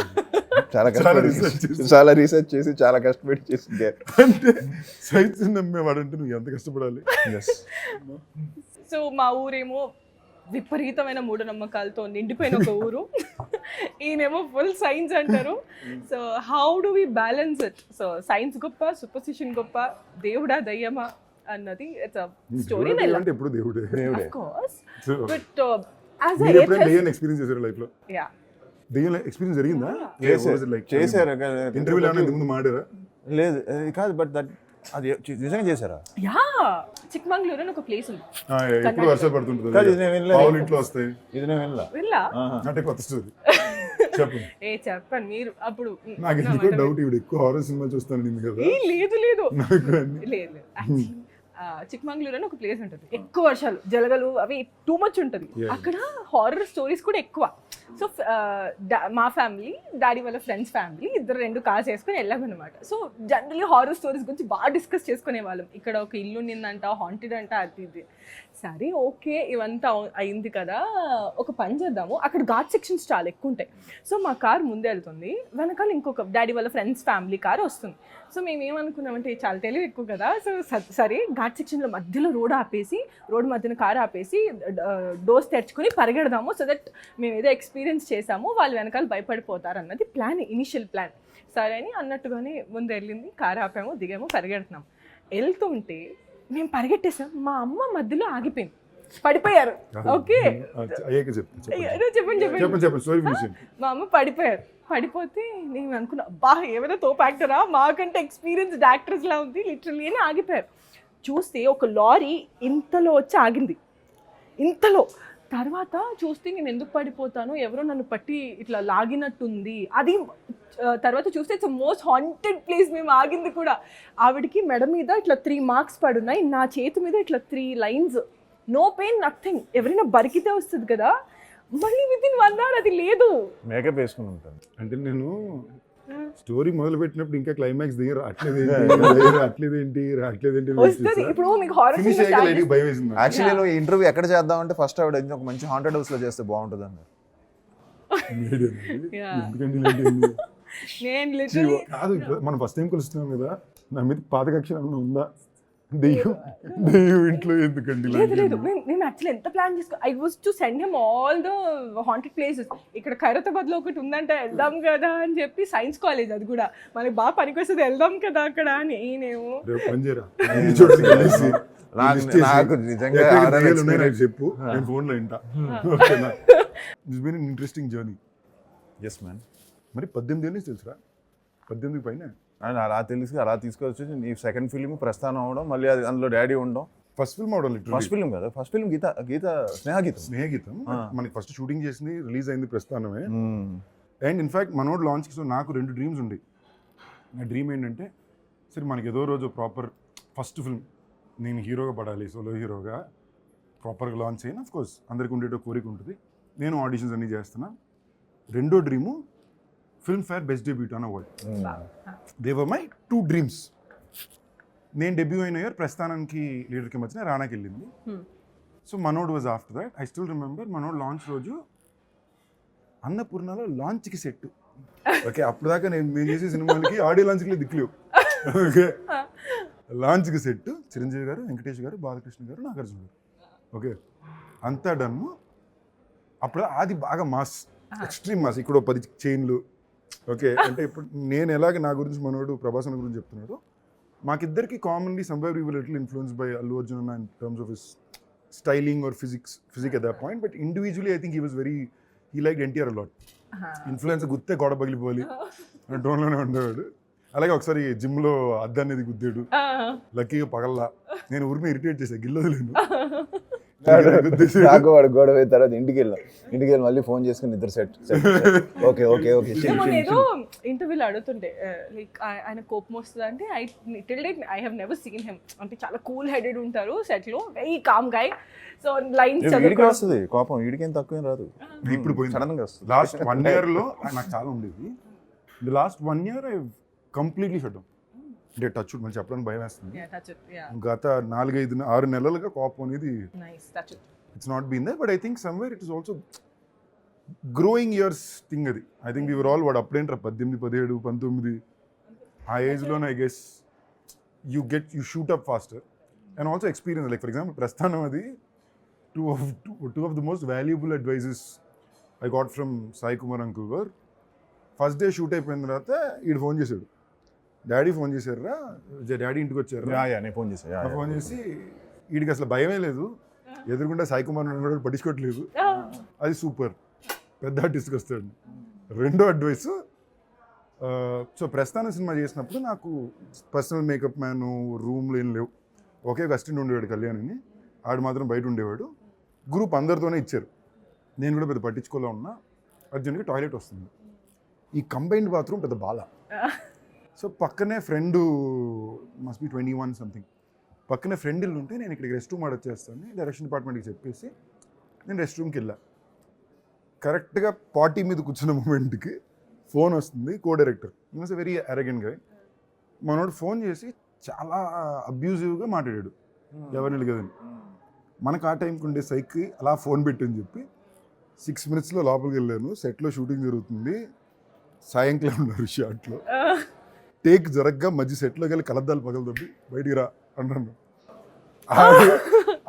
చాలా రీసెర్చ్ చేసి చాలా కష్టపడి చేసింది. అంటే సైన్స్ నమ్మేవాడంటే నువ్వు ఎంత కష్టపడాలి. సో మా ఊరేమో విపరీతమైన మూఢనమ్మకాలతో నిండిపోయిన ఒక ఊరు, ఈయనేమో ఫుల్ సైన్స్ అంటారు. So how do we balance it? So science గొప్ప, సూపర్స్టిషన్ గొప్ప, దేవుడా దయ్యమా అన్నది ఇట్స్ అ స్టోరీ. అంటే ఎప్పుడు దేవుడే. Of course, So, but as మీరు అ ఎప్పుడైనా దెయ్యం ఎక్స్పీరియన్స్ చేశారు లైఫ్ లో? యా దెయ్యం ఎక్స్పీరియన్స్ జరిగిందా? చేశారు ఇంటర్వ్యూలో ఏమైనా ముందు మాడారా? లేదు కాదు, బట్ దట్ అది నిజంగా చేశారా? యా చిక్మంగళూరు అని ఒక ప్లేస్ ఉంది. ఎప్పుడు వర్షాలు పడుతుంటుంది, కాదు, ఇది నేను వినలేదు. పావులు ఇంట్లో వస్తాయి. ఇది నేను వినలా. వెళ్ళా అంటే కొత్త స్టోరీ చెప్పు. చెప్పండి మీరు అప్పుడు. నాకు ఎందుకో డౌట్, ఇవి ఎక్కువ హారర్ సినిమాలు చూస్తాను కదా. లేదు లేదు నాకు అన్ని లేదు. చిక్మంగళూరు అని ఒక ప్లేస్ ఉంటుంది, ఎక్కువ వర్షాలు జలగలు అవి టూ మచ్ ఉంటుంది అక్కడ. హారర్ స్టోరీస్ కూడా ఎక్కువ. సో మా ఫ్యామిలీ, డాడీ వాళ్ళ ఫ్రెండ్స్ ఫ్యామిలీ ఇద్దరు 2 కార్స్ వేసుకొని వెళ్ళామన్నమాట. సో జనరలీ హారర్ స్టోరీస్ గురించి బాగా డిస్కస్ చేసుకునే వాళ్ళం. ఇక్కడ ఒక ఇల్లు నిందంట, హాంటెడ్ అంట, అది ఇది. సరే ఓకే ఇవంతా అయింది కదా, ఒక పని చేద్దాము. అక్కడ ఘాట్ సెక్షన్స్ చాలా ఎక్కువ ఉంటాయి. సో మా కార్ ముందే వెళ్తుంది, వెనకాల ఇంకొక డాడీ వాళ్ళ ఫ్రెండ్స్ ఫ్యామిలీ కార్ వస్తుంది. సో మేము ఏమనుకున్నామంటే చాలా తెలివి ఎక్కువ కదా. సో సరే ఘాట్ సెక్షన్లో మధ్యలో రోడ్ మధ్యన కార్ ఆపేసి డోర్స్ తెరుచుకొని పరిగెడదాము. సో దట్ మేము ఏదో ఎక్స్పీరియన్స్ చేసాము, వాళ్ళు వెనకాల భయపడిపోతారు అన్నది ప్లాన్, ఇనిషియల్ ప్లాన్. సరే అని అన్నట్టుగానే ముందు వెళ్ళింది, కార్ ఆపాము, దిగాము, పరిగెడుతున్నాం. వెళ్తుంటే మేము పరిగెట్టేసాం, మా అమ్మ మధ్యలో ఆగిపోయింది, పడిపోయారు. ఓకే చెప్పండి. మా అమ్మ పడిపోయారు. పడిపోతే నేను అనుకున్నా, బా ఏమైనా తోపు యాక్టరా, మాకంటే ఎక్స్పీరియన్స్డ్ యాక్టర్స్ లా ఉంది లిటరల్లీ అని ఆగిపోయారు. చూస్తే ఒక లారీ ఇంతలో వచ్చి ఆగింది, ఇంతలో. తర్వాత చూస్తే నేను ఎందుకు పడిపోతాను, ఎవరో నన్ను పట్టి ఇట్లా లాగినట్టుంది. అది తర్వాత చూస్తే ఇట్స్ మోస్ట్ హాంటెడ్ ప్లేస్. మేము ఆగింది కూడా. ఆవిడకి మెడ మీద ఇట్లా 3 మార్క్స్ పడున్నాయి, నా చేతి మీద ఇట్లా 3 లైన్స్. No pain, nothing. ఎవరైనా బరికితే వస్తుంది కదా, మళ్ళీ విత్ ఇన్ 1 hour అది లేదు. మేకప్ వేసుకుని ఉంటాను. అంటే నేను స్టోరీ మొదలు పెట్టినప్పుడు ఇంకా క్లైమాక్స్ దగ్గర అట్లేదేంటి వస్తుంది. ఇప్పుడు మీకు హారర్ ఫినిష్ అయ్యే భయం వేసింది. యాక్చువల్లీ నువ్వు ఇంటర్వ్యూ ఎక్కడ చేద్దామంటే ఫస్ట్ ఆవిడ ఒక మంచి హాంటెడ్ హౌస్ లో చేస్తే బాగుంటుంది అన్నారు. ఎందుకంటే నేను లిటరల్లీ కాదు, మనం ఫస్ట్ టైం కలుస్తున్నాం కదా, నా మీద పాత కక్ష ఏమన్నా ఉందా, దెయ్యం ఇంట్లో ఎందుకండి? లేదు మేము యాక్చువల్లీ ఎంత ప్లాన్ చేసుకో, I was to send him all the haunted places. ఇక్కడ ఖైరతాబాద్లో ఒకటి ఉందంటే వెళ్దాం కదా అని చెప్పి, సైన్స్ కాలేజ్ అది కూడా మనకి బాగా పనికొస్తుంది, వెళ్దాం కదా అక్కడ. నేనేమో నాకు నిజంగా చెప్పు, నేను ఫోన్లో వింటా. Interesting journey. Yes man. మరి 18 ఏళ్ళు తెలుసురా, 18 పైన. అండ్ అలా తెలిసి అలా తీసుకొచ్చి నీ సెకండ్ ఫిలిం ప్రస్థానం అవడం, మళ్ళీ అది అందులో డాడీ ఉండడం. ఫస్ట్ ఫిల్మ్ అవడం, ఫస్ట్ ఫిలిం కదా, ఫస్ట్ ఫిలిం స్నేహగీతం. మనకి ఫస్ట్ షూటింగ్ చేసింది, రిలీజ్ అయింది ప్రస్థానమే. అండ్ ఇన్ఫాక్ట్ మనోడు లాంచ్కి సో నాకు 2 డ్రీమ్స్ ఉండే. నా డ్రీమ్ ఏంటంటే, సరే మనకి ఏదో రోజు ప్రాపర్ ఫస్ట్ ఫిల్మ్ నేను హీరోగా పడాలి, సోలో హీరోగా ప్రాపర్గా లాంచ్ అయినా. అఫ్ కోర్స్ అందరికి ఉండేటో కోరిక ఉంటుంది. నేను ఆడిషన్స్ అన్నీ చేస్తున్నా. రెండో dream Filmfare best debut on award. They were my 2 dreams. నేను డెబ్యూ అయిన ఇయర్ ప్రస్థానానికి లీడర్కి మధ్యన రానాకి వెళ్ళింది. సో మనోడ్ was after that. I still remember మనోడ్ లాంచ్ రోజు అన్నపూర్ణలో లాంచ్కి సెట్. ఓకే, అప్పుడు దాకా మేము చేసే సినిమాలకి ఆడియో లాంచ్కి దిక్కులేవు. ఓకే, లాంచ్కి సెట్ చిరంజీవి గారు, వెంకటేష్ గారు, బాలకృష్ణ గారు, నాగార్జున గారు. ఓకే, అంతా డన్ను. అప్పుడు అది బాగా మాస్, ఎక్స్ట్రీమ్ మాస్. ఇక్కడ 10 చైన్లు. ఓకే, అంటే ఇప్పుడు నేను ఎలాగ నా గురించి మనోడు ప్రభాస్ గురించి చెప్తున్నాడు, మాకిద్దరికి commonly somewhere we were little influenced by Allu Arjun అన్న in terms of his styling or physique at that point. But individually I think he was very, he like NTR a lot. Influence గుత్తే గోడ పగిలిపోవాలి అనే టోన్లోనే ఉండేవాడు. అలాగే ఒకసారి జిమ్లో అద్దాన్ని అనేది గుద్దాడు, లక్కీగా పగల్లా. నేను ఊరిని ఇరిటేట్ చేశాను, గిల్లదులేను. నాకు వాడు గొడవ అయిన తర్వాత ఇంటికి వెళ్ళి మళ్ళీ ఫోన్ చేసుకుని నిద్ర సెట్. ఓకే ఏదో ఇంటర్వ్యూలో అడుగుతుంటే లైక్ ఆయన కోపం వస్తుంది అంటే, I have never seen him. అంటే చాలా కూల్ హెడెడ్ ఉంటారు సెట్ లో, వెరీ కామ్ గై. సో లైన్స్ వస్తుంది కోపం, వీడికేం తక్కువేం రాదు. ఇప్పుడు పోయింది, సడన్ గా వస్తుంది. లాస్ట్ 1 year లో నాకు చాలా ఉండేది. The last 1 year I completely shut down. అంటే టచ్ మనం చెప్పడానికి భయం వేస్తుంది. గత 4-5-6 నెలలుగా కోపం అనేది it's not been there. But I think somewhere it is also growing years thing అది. ఐ థింక్ వీఆర్ ఆల్ వాడు అప్పుడేంటారు 18, 17, 19 ఆ ఏజ్లోనే I guess you shoot up faster. And also experience. Like for example Prasthanam అది two of the most valuable advices I got from Sai Kumar uncle were, first day shoot అయిపోయిన తర్వాత వీడు phone చేశాడు, daddy phone చేశారా, daddy ఇంటికి వచ్చారు. నేను phone చేశాను. ఫోన్ చేసి వీడికి అసలు భయమే లేదు, ఎదురుకుండా సాయి కుమార్ కూడా పట్టించుకోవట్లేదు. అది సూపర్, పెద్ద ఆర్టిస్ట్కి వస్తాడు. రెండో అడ్వైస్, సో ప్రస్థానం సినిమా చేసినప్పుడు నాకు పర్సనల్ మేకప్ మ్యాన్ రూమ్లో ఏం లేవు. ఒకే ఒక అసిస్టెంట్ ఉండేవాడు కళ్యాణ్ అని, ఆడు మాత్రం బయట ఉండేవాడు. గ్రూప్ అందరితోనే ఇచ్చారు. నేను కూడా పెద్ద పట్టించుకోలే ఉన్నా. అర్జున్కి టాయిలెట్ వస్తుంది, ఈ కంబైన్డ్ బాత్రూమ్ పెద్ద బాల. సో పక్కనే ఫ్రెండ్ మస్ట్ బి 21 సంథింగ్, పక్కనే ఫ్రెండ్ ఇల్లు ఉంటే నేను ఇక్కడికి రెస్ట్ రూమ్ ఆడొచ్చేస్తాను డైరెక్షన్ డిపార్ట్మెంట్కి చెప్పేసి నేను రెస్ట్ రూమ్కి వెళ్ళా. కరెక్ట్గా పార్టీ మీద కూర్చున్న మూమెంట్కి ఫోన్ వస్తుంది. Co director is very arrogant గా. మనోడు ఫోన్ చేసి చాలా అబ్యూజివ్గా మాట్లాడాడు, ఎవరిని కదని. మనకు ఆ టైంకి ఉండే సైకి అలా ఫోన్ పెట్టని చెప్పి 6 minutesలో లోపలికి వెళ్ళాను. సెట్లో షూటింగ్ జరుగుతుంది, సాయంకాలం ఉన్నారు షాట్లో. టేక్ జరగ్గా మధ్య సెట్లోకి వెళ్ళి కలద్దాలు పగలదొబ్బి బయటికి రా అన్నాను.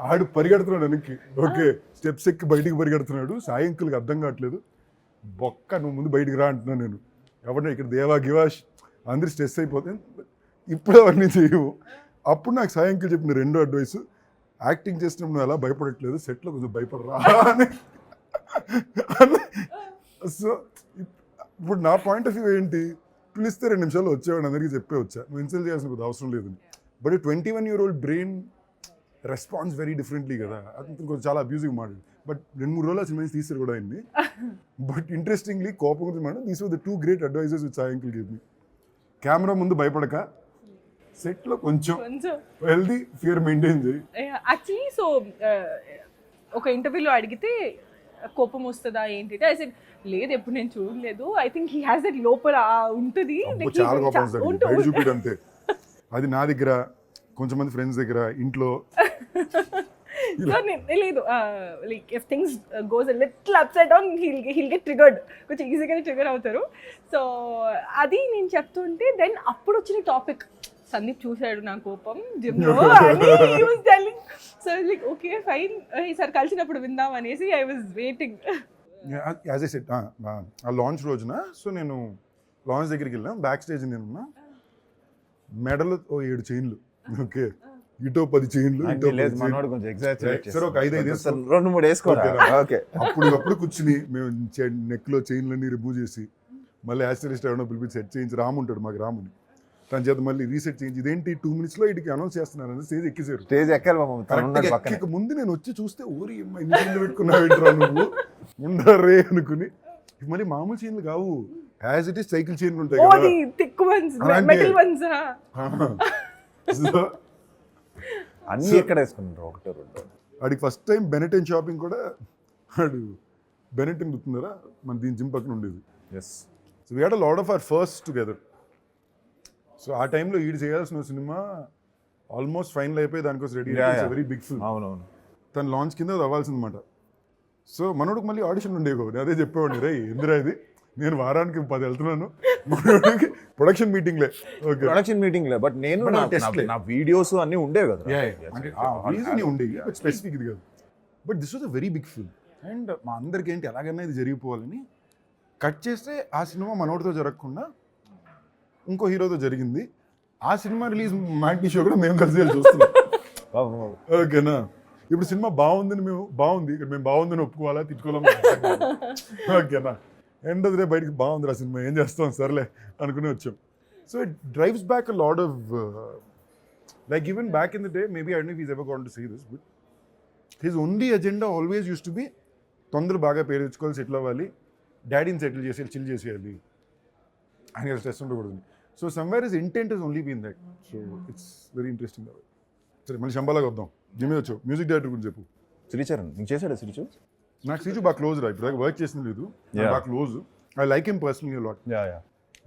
ఆడు పరిగెడుతున్నాడు వెనక్కి. ఓకే, స్టెప్స్ ఎక్కి బయటికి పరిగెడుతున్నాడు. సాయంకులకి అర్థం కావట్లేదు. బొక్క నువ్వు ముందు బయటికి రా అంటున్నాను నేను. ఎవరిని ఇక్కడ దేవా గివాష్ అందరు స్ట్రెస్ అయిపోతే ఇప్పుడు అవన్నీ చేయవు. అప్పుడు నాకు సాయంకులు చెప్పిన రెండో అడ్వైస్, యాక్టింగ్ చేసినప్పుడు నువ్వు ఎలా భయపడట్లేదు, సెట్లో కొంచెం భయపడరా అని. సో ఇప్పుడు నా పాయింట్ ఆఫ్ వ్యూ ఏంటి, పిలిస్తే 2 నిమిషాలు వచ్చేవాడు, అందరికీ చెప్పే వచ్చా, నువ్వు ఇన్సల్ట్ చేయాల్సిన కొద్ది అవసరం లేదు. But 21-year-old brain response very differently కదా, అది కొంచెం చాలా అబ్యూజివ్ మాట. బట్ 2-3 రోజులు ఆ సినిమా తీస్తారు కూడా ఆయన్ని. బట్ ఇంట్రెస్టింగ్లీ కోపం గురించి మాట, these were the 2 great advices which Sai uncle gave me. Camera ముందు భయపడక, సెట్లో కొంచెం హెల్దీ ఫియర్ మెయింటైన్ చేయి. యాక్చువల్లీ సో ఒక ఇంటర్వ్యూలో అడిగితే కోపం వస్తుందా ఏంటి ఐ సెడ్ లేదు ఎప్పుడు నేను చూడలేదు. I think he has that లోపల ఉంటుంది. అబ్బో, చాలా కోపం వస్తుంది, బయట చూపిడు అంతే. అది నా దగ్గర, కొంచెంమంది ఫ్రెండ్స్ దగ్గర, ఇంట్లో లేదు like if things goes a little upset down heal get triggered, కొంచెం ఈజీగానే ట్రిగర్ అవుతారు. సో అది నేను చెప్తుంటే దెన్ అప్పుడు వచ్చిన టాపిక్ సందీప్ చూశాడు నా కోపం జిమ్లో అని he was telling. So like okay fine ఈసారి కలిసినప్పుడు విందాం అనేసి I was waiting. As I said, ఆ లాంచ్ రోజున సో నేను లాంచ్ దగ్గరికి వెళ్ళాం, బ్యాక్ స్టేజ్ నేనున్నా, మెడలు 7 చైన్లు, ఓకే, ఇటో 10 చైన్లు, మనోడు కొంచెం ఎగ్జాజరేట్ సరే ఒక 5 చేస్తాను, 2-3 వేసుకోరా. ఓకే, అప్పుడు కూర్చుని మేము నెక్లో చైన్లన్నీ రిమూవ్ చేసి మళ్ళీ యాస్టరిస్ట్ ఎవడో పిలిపించి సెట్ చేయించి, రాము ఉంటాడు మాకు, రాముని తన చేత మళ్ళీ రీసెట్ చేయించి, ఇదేంటి 2 minutes ఇటుకి అనౌన్స్ చేస్తున్నారని స్టేజ్ ఎక్కిసారు. స్టేజ్ ఎక్కాలి ఇక ముందు నేను వచ్చి చూస్తే ఊరి ఇన్ని చైన్లు పెట్టుకున్నావు ఏంట్రా నువ్వు, ఉండరే అనుకుని. మళ్ళీ మామూలు చైన్లు కావు, యాజ్ ఇట్ ఈస్ సైకిల్ చైన్లు ఉంటాయి కదా, థిక్ వన్స్, మెటల్ వన్స్. అన్ని ఎక్కడ వేసుకున్నారు, 1-2. వాడికి ఫస్ట్ టైం బెనెటెన్ షాపింగ్ కూడా, వాడు బెనెటెన్ గుర్తుందరా మన దీని జిమ్ పక్కన ఉండేది. Yes, so we had a lot of our first together. So ఆ టైంలో ఈడు చేయాల్సిన సినిమా ఆల్మోస్ట్ ఫైనల్ అయిపోయి దానికోసం రెడీ, వెరీ బిగ్ ఫిల్మ్. అవునవును, తన లాంచ్ కింద అది అవ్వాల్సిందన్నమాట. సో మనోడికి మళ్ళీ ఆడిషన్ ఉండేవి, అదే చెప్పేవాడిని, రే ఎందురా ఇది, నేను వారానికి 10 వెళ్తున్నాను, మనోడికి ప్రొడక్షన్ మీటింగ్లే. ఓకే, ప్రొడక్షన్ మీటింగ్లే, బట్ నేను But testలే. నా వీడియోస్ అన్నీ ఉండేవి కదా. అంటే ఆ రీజన్ ఉండేవి, బట్ స్పెసిఫిక్ ఇది కాదు. But this was a very big film. And మా అందరికి ఏంటి ఎలాగైనా ఇది జరిగిపోవాలని కట్ చేస్తే, ఆ సినిమా మనోడితో జరగకుండా ఇంకో హీరోతో జరిగింది. ఆ సినిమా రిలీజ్ మ్యాట్నీ షో కూడా మేము కలిసి వెళ్ళి చూస్తున్నాం. ఓకేనా, ఇప్పుడు సినిమా బాగుందని మేము, బాగుంది ఇక్కడ మేము బాగుందని ఒప్పుకోవాలా తిట్టుకోవాలా, ఓకేనా, ఎండ్ ఆఫ్ ద డే బయటికి బాగుంది ఆ సినిమా, ఏం చేస్తాం సర్లే అనుకుని వచ్చాం. So it drives back a lot of like even back in the day, maybe I don't know if he's ever got to see this, but his only agenda always use to be తొందర బాగా పేరు తెచ్చుకోవాలి, settle అవ్వాలి, డాడీని settle చేసేయాలి, chill చేసేయాలి, ఆయన stress ఉండకూడదు. So somewhere is intent is only been that. So it's very interesting. సరే మళ్ళీ శంబాలాగా వద్దాం, జిమ్మే వచ్చావు, మ్యూజిక్ డైరెక్టర్ గురించి చెప్పు. శ్రీచరణ్ నీకు చేశాడా శ్రీచు? నాకు శ్రీచు బాగా క్లోజ్ రా, ఇప్పుడు దాకా వర్క్ చేసింది లేదు, బాగా close. I like him personally lot.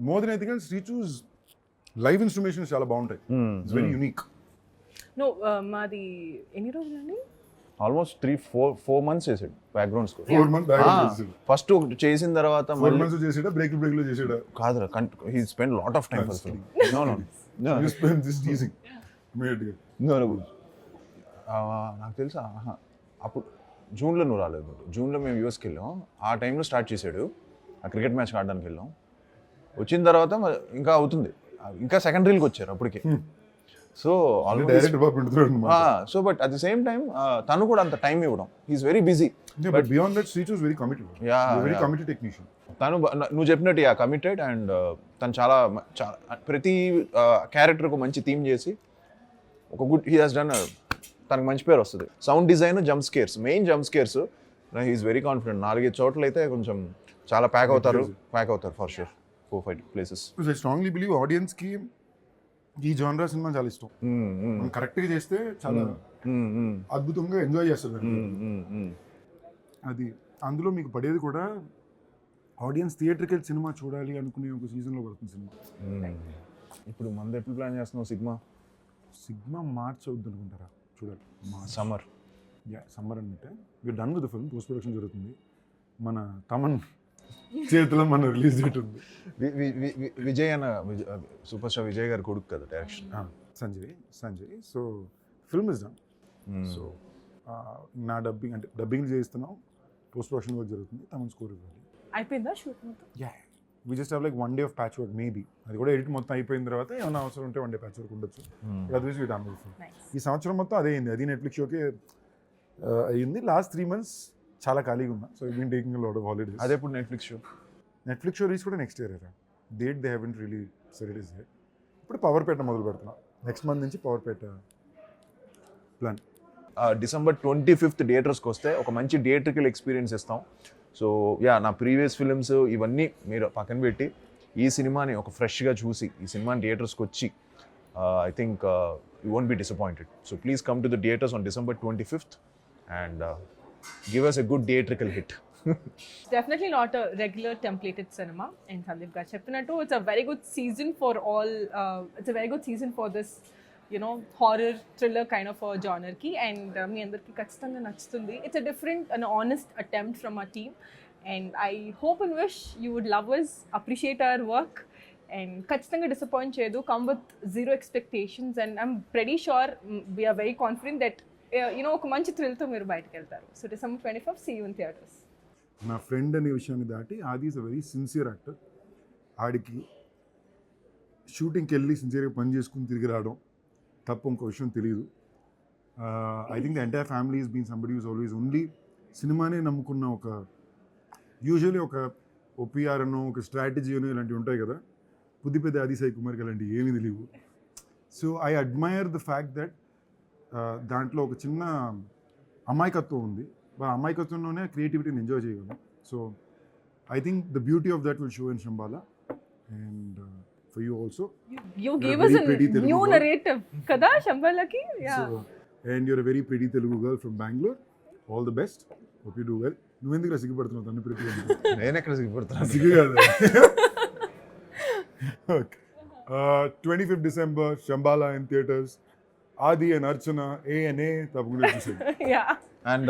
More than anything else, శ్రీచుస్ లైవ్ ఇన్స్ట్రుమేషన్స్ చాలా బాగుంటాయి, ఇట్స్ వెరీ యూనిక్. నో మాది ఎన్ని రోజులండి, ఆల్మోస్ట్ 3-4 months చేసాడు background score. 4 months back first చేసిన తర్వాత 4 months చేసాడా, బ్రేక్ లో చేసాడా? కాదురా, he spend lot of time first. You spend this teasing. Immediately. No. నాకు తెలుసా, అప్పుడు జూన్లో నువ్వు రాలేదు. జూన్లో మేము యూఎస్కి వెళ్ళాం, ఆ టైంలో స్టార్ట్ చేశాడు, ఆ క్రికెట్ మ్యాచ్ ఆడడానికి వెళ్ళాం. వచ్చిన తర్వాత ఇంకా అవుతుంది, ఇంకా సెకండరీకి వచ్చారు అప్పటికి. So direct so but at the same time తను కూడా అంత టైం ఇవ్వడం, he's very busy. But beyond that Srichu is very committed. Very committed technician. తను నువ్వు చెప్పినట్టు కమిటెడ్, అండ్ తను చాలా ప్రతి క్యారెక్టర్కు మంచి థీమ్ చేసి ఒక గుడ్ హీ హాస్ డన్, తనకు మంచి పేరు వస్తుంది. Sound design, jump scares, main jump scares he's very confident. 4-5 చోట్ల అయితే కొంచెం చాలా ప్యాక్ అవుతారు for sure. 4-5 places. I strongly believe ఆడియన్స్కి ఈ జానరా సినిమా చాలా ఇష్టం. మనం కరెక్ట్గా చేస్తే చాలా అద్భుతంగా ఎంజాయ్ చేస్తారు. అది అందులో మీకు పడేది కూడా ఆడియన్స్ థియేటర్కి వెళ్ళి సినిమా చూడాలి అనుకునే ఒక సీజన్లో పడుతుంది సినిమా. ఇప్పుడు మనది ఎప్పుడు ప్లాన్ చేస్తున్నావు? సిగ్మా మార్చ్ అవుద్ది అనుకుంటారా? చూడాలి. సమ్మర్ అంటే we're done with the film, post production జరుగుతుంది. మన తమన్ చేతిలో మన రిలీజ్ డేట్ ఉంది. విజయ్ అన్న, సూపర్ స్టార్ విజయ్ గారి కొడుకు కదా direction, Sanjay. So film is done. So నా డబ్బింగ్ చేస్తున్నాం, పోస్ట్ ప్రొడక్షన్ వర్క్ జరుగుతుంది, తమన్ స్కోర్ ఇవ్వాలి. అయిపోయిందా షూట్ మొత్తం? We just have like 1 day of patch work maybe. అది కూడా ఎడిట్ మొత్తం అయిపోయిన తర్వాత ఏమైనా అవసరం ఉంటే 1 day ప్యాచ్ వర్క్ ఉండొచ్చు. Otherwise we done with film. ఈ సంవత్సరం మొత్తం అదే అయింది, అది నెట్ఫ్లిక్స్ షోకే అయ్యింది. లాస్ట్ 3 months చాలా ఖాళీగా ఉన్నా. So I been taking a lot of holidays. అదే ఇప్పుడు నెట్ఫ్లిక్స్ షో రీచ్ కూడా next year date they haven't really said it is here. ఇప్పుడు పవర్ పెట్ట మొదలు పెడుతున్నా. నెక్స్ట్ మంత్ నుంచి పవర్పేట ప్లాన్. డిసెంబర్ 25th థియేటర్స్కి వస్తే ఒక మంచి థియేటర్కల్ ఎక్స్పీరియన్స్ ఇస్తాం. సో యా, నా ప్రీవియస్ ఫిల్మ్స్ ఇవన్నీ మీరు పక్కన పెట్టి ఈ సినిమాని ఒక ఫ్రెష్గా చూసి ఈ సినిమాని థియేటర్స్కి వచ్చి I think you won't be disappointed. So please come to the theatres on December 25th and give us a good theatrical hit. It's definitely not a regular templated cinema. And Sandeep garu cheppinattu, it's a very good season for all. It's a very good season for this, you know, horror thriller kind of a genre ki. And me andarki kachithanga nachutundi. It's a different and honest attempt from our team. And I hope and wish you would love us, appreciate our work, and kachithanga disappoint chedu. Come with zero expectations, and I'm pretty sure we are very confident that you know, ఒక మంచి థ్రిల్తో మీరు బయటకు వెళ్తారు. So December 25th, see you in theaters. నా friend అనే విషయాన్ని దాటి ఆది is a very sincere actor. ఆడికి షూటింగ్కి వెళ్ళి సిన్సియర్గా పని చేసుకుని తిరిగి రావడం తప్ప ఇంకో విషయం తెలియదు. I think the entire family is been somebody is always only సినిమానే నమ్ముకున్న ఒక యూజువలీ ఒక ఓపీఆర్ అనో ఒక స్ట్రాటజీ అనో ఇలాంటివి ఉంటాయి కదా. పెద్ద ఆది సాయి కుమార్కి అలాంటివి ఏమీ తెలియవు. So I admire the fact that దాంట్లో ఒక చిన్న అమాయకత్వం ఉంది. ఆ అమాయకత్వంలోనే క్రియేటివిటీని ఎంజాయ్ చేయగలం. So I think the beauty of that will show in Shambhala and for you also. You gave us a new narrative kada Shambalaki. Yeah. And you're a very pretty Telugu girl from Bangalore. All the best. Hope you do well. నువ్వు ఎందుకు సిగ్గుపడుతున్నావు తను pretty అంటే? నేను ఎక్కడ సిగ్గుపడుతున్నాను? సిగ్గు కాదు. Okay. 25th December, Shambhala in theaters. Adi and Archana, A&A, తప్పకుండా చూసేయండి. Yeah. And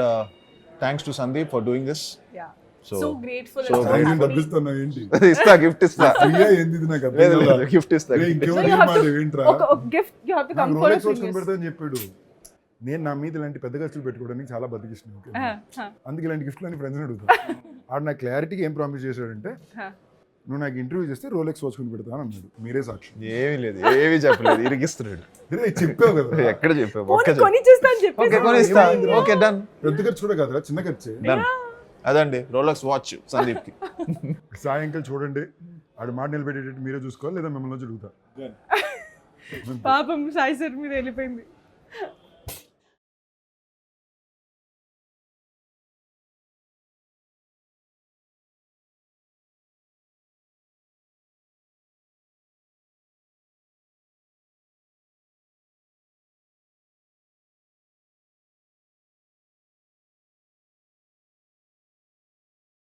thanks to Sandeep for doing this. Yeah. So- So grateful. so and so ఆయన happy. డబ్బిస్తున్నా ఏంటి? ఇస్తా, గిఫ్ట్ ఇస్తా. ఫ్రీగా ఏంది ఇది నాకు అర్థం లేదు కాలా. లేదు, గిఫ్ట్ ఇస్తా. రే, ఇంకేమో So you ఏం have మాట to, ఏంట్రా? a gift you have to come నాకు for a Rolex few వచ్చుకొని years. పెడతా అని చెప్పాడు. నేను నా మీద ఇలాంటి పెద్ద ఖర్చులు పెట్టుకోవడానికి చాలా బతికిష్టం. ఓకే, అందుకే ఇలాంటి గిఫ్ట్లు అని ఫ్రెండ్స్ని అడుగుతా. ఆడు నాకు క్లారిటీగా ఏం ప్రామిస్ చేశాడంటే, నువ్వు నాకు ఇంటర్వ్యూ చేస్తే రోలెక్స్ వచ్చుకొని పెడతాను అన్నాడు. మీరే సాక్షి. ఏమీ లేదు, ఏమీ చెప్పలేదు, ఇరిగిస్తున్నాడు. రే, చెప్పావు కదా. ఎక్కడ చెప్పావు? Phone కొనిచ్చేస్తా అని చెప్పేసి. ఓకే, కొనిస్తా. ఓకే, డన్ పెద్ద ఖర్చు కూడా కదరా, చిన్న ఖర్చే. డన్. అదండి రోలెక్స్ వాచ్ సందీప్కి. సాయంకాలం చూడండి, ఆడు మాట నిలబెట్టేటట్టు మీరే చూసుకోవాలి, లేదా మిమ్మల్ని వచ్చి అడుగుతా. పాపం సాయి సార్ మీద వెళ్ళిపోయింది.